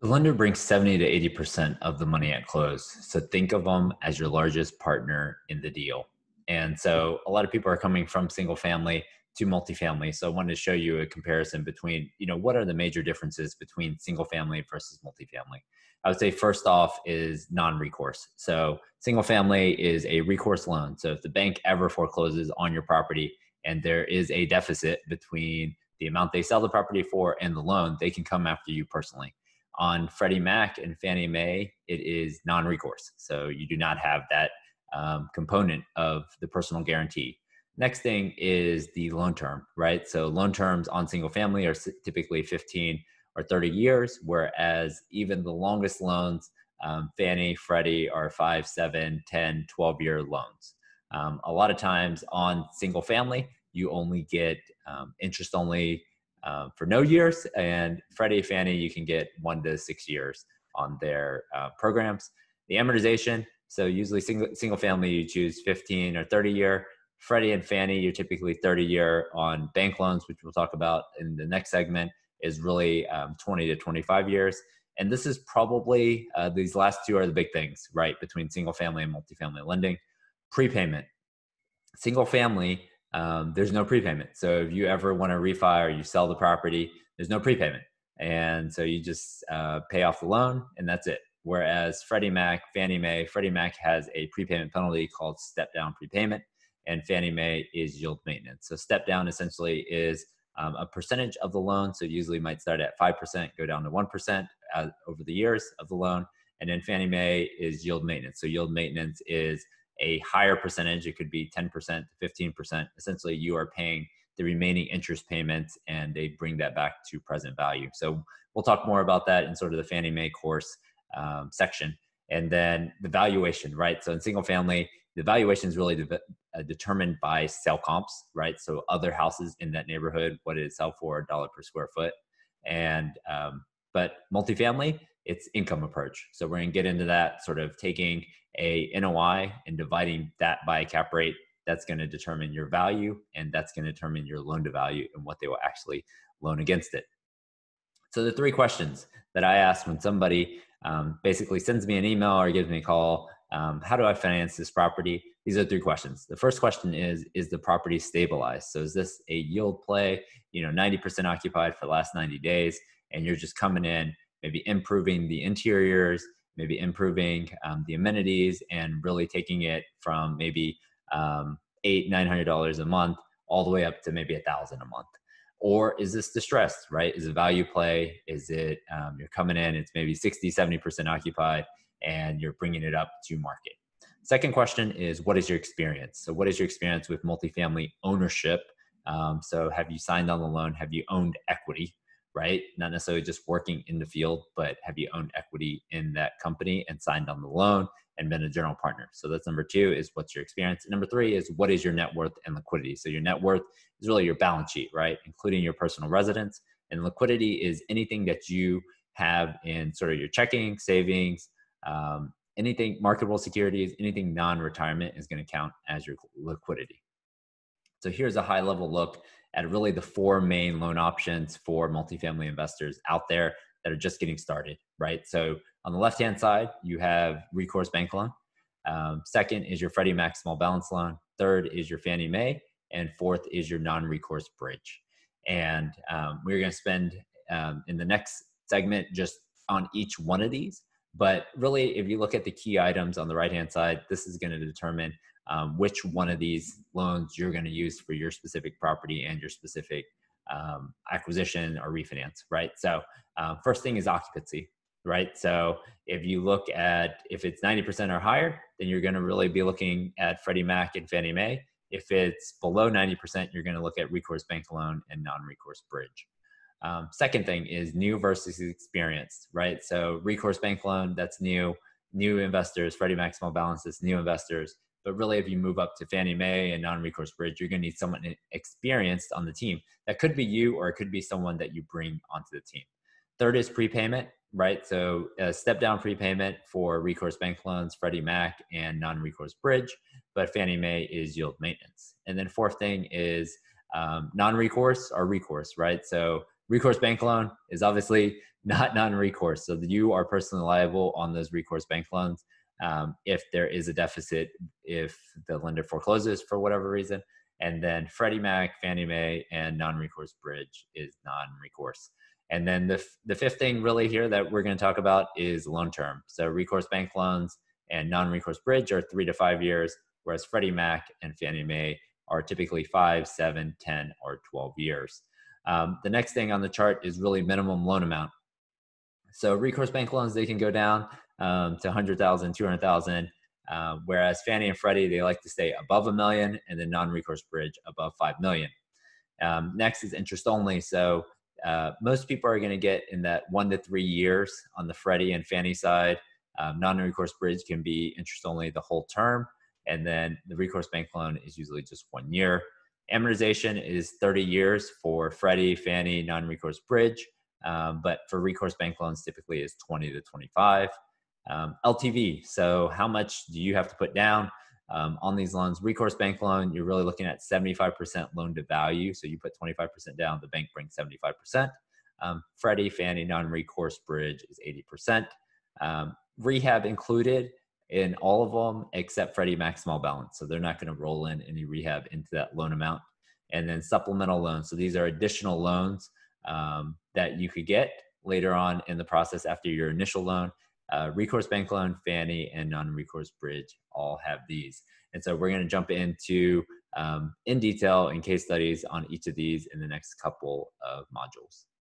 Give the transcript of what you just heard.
The lender brings 70 to 80% of the money at close. So think of them as your largest partner in the deal. And so a lot of people are coming from single family to multifamily. So I wanted to show you a comparison between, what are the major differences between single family versus multifamily? I would say first off is non-recourse. So single family is a recourse loan. So if the bank ever forecloses on your property and there is a deficit between the amount they sell the property for and the loan, they can come after you personally. On Freddie Mac and Fannie Mae, it is non-recourse. So you do not have that component of the personal guarantee. Next thing is the loan term, right? So loan terms on single family are typically 15 or 30 years, whereas even the longest loans, Fannie, Freddie, are 5, 7, 10, 12-year loans. A lot of times on single family, you only get interest only for no years, and Freddie, Fannie, you can get 1 to 6 years on their programs. The amortization, so usually single family, you choose 15 or 30 year. Freddie and Fannie, you're typically 30 year. On bank loans, which we'll talk about in the next segment, is really 20 to 25 years. And this is probably, these last two are the big things, right, between single family and multifamily lending. Prepayment. Single family, there's no prepayment. So if you ever want to refi or you sell the property, there's no prepayment. And so you just pay off the loan and that's it. Whereas Freddie Mac, Fannie Mae, Freddie Mac has a prepayment penalty called step down prepayment, and Fannie Mae is yield maintenance. So step down essentially is a percentage of the loan. So usually might start at 5%, go down to 1% over the years of the loan. And then Fannie Mae is yield maintenance. So yield maintenance is a higher percentage. It could be 10% to 15%. Essentially, you are paying the remaining interest payments and they bring that back to present value. So we'll talk more about that in sort of the Fannie Mae course section. And then the valuation, right? So in single family, the valuation is really determined by sale comps, right? So other houses in that neighborhood, what did it sell for, a dollar per square foot? And but multifamily, it's income approach. So we're going to get into that, sort of taking a NOI and dividing that by a cap rate. That's going to determine your value, and that's going to determine your loan to value and what they will actually loan against it. So the three questions that I ask when somebody basically sends me an email or gives me a call, how do I finance this property? These are three questions. The first question is the property stabilized? So is this a yield play, 90% occupied for the last 90 days, and you're just coming in, maybe improving the interiors, maybe improving the amenities, and really taking it from maybe $800-900 a month all the way up to maybe $1,000 a month? Or is this distressed, right? Is it value play? Is it you're coming in, it's maybe 60-70% occupied, and you're bringing it up to market? Second question is, what is your experience? So what is your experience with multifamily ownership? So have you signed on the loan? Have you owned equity, right? Not necessarily just working in the field, but have you owned equity in that company and signed on the loan and been a general partner? So that's number two, is what's your experience. And number three is, what is your net worth and liquidity? So your net worth is really your balance sheet, right? Including your personal residence. And liquidity is anything that you have in sort of your checking, savings, anything, marketable securities, anything non-retirement is going to count as your liquidity. So here's a high level look at really the four main loan options for multifamily investors out there that are just getting started, right? So on the left-hand side, you have recourse bank loan. Second is your Freddie Mac small balance loan. Third is your Fannie Mae. And fourth is your non-recourse bridge. And we're going to spend in the next segment just on each one of these. But really, if you look at the key items on the right-hand side, this is going to determine which one of these loans you're going to use for your specific property and your specific acquisition or refinance, right? So first thing is occupancy, right? So if you look at, if it's 90% or higher, then you're going to really be looking at Freddie Mac and Fannie Mae. If it's below 90%, you're going to look at recourse bank loan and non-recourse bridge. Second thing is new versus experienced, right? So recourse bank loan, that's new investors. Freddie Mac small balances, new investors. But really, if you move up to Fannie Mae and non-recourse bridge, you're going to need someone experienced on the team. That could be you, or it could be someone that you bring onto the team. Third is prepayment, right? So step down prepayment for recourse bank loans, Freddie Mac and non-recourse bridge, but Fannie Mae is yield maintenance. And then fourth thing is non-recourse or recourse, right? So recourse bank loan is obviously not non-recourse. So you are personally liable on those recourse bank loans if there is a deficit, if the lender forecloses for whatever reason. And then Freddie Mac, Fannie Mae, and non-recourse bridge is non-recourse. And then the fifth thing really here that we're going to talk about is loan term. So recourse bank loans and non-recourse bridge are 3 to 5 years, whereas Freddie Mac and Fannie Mae are typically 5, 7, 10, or 12 years. The next thing on the chart is really minimum loan amount. So recourse bank loans, they can go down to 100,000, 200,000, whereas Fannie and Freddie, they like to stay above $1 million, and then non-recourse bridge above 5 million. Next is interest only. So most people are going to get in that 1 to 3 years on the Freddie and Fannie side. Non-recourse bridge can be interest only the whole term. And then the recourse bank loan is usually just 1 year. Amortization is 30 years for Freddie, Fannie, non-recourse bridge. But for recourse bank loans, typically is 20 to 25. LTV, so how much do you have to put down on these loans? Recourse bank loan, you're really looking at 75% loan to value. So you put 25% down, the bank brings 75%. Freddie, Fannie, non-recourse bridge is 80%. Rehab included in all of them except Freddie Mac small balance. So they're not going to roll in any rehab into that loan amount. And then supplemental loans. So these are additional loans that you could get later on in the process after your initial loan. Recourse bank loan, Fannie, and non-recourse bridge all have these. And so we're going to jump into in detail in case studies on each of these in the next couple of modules.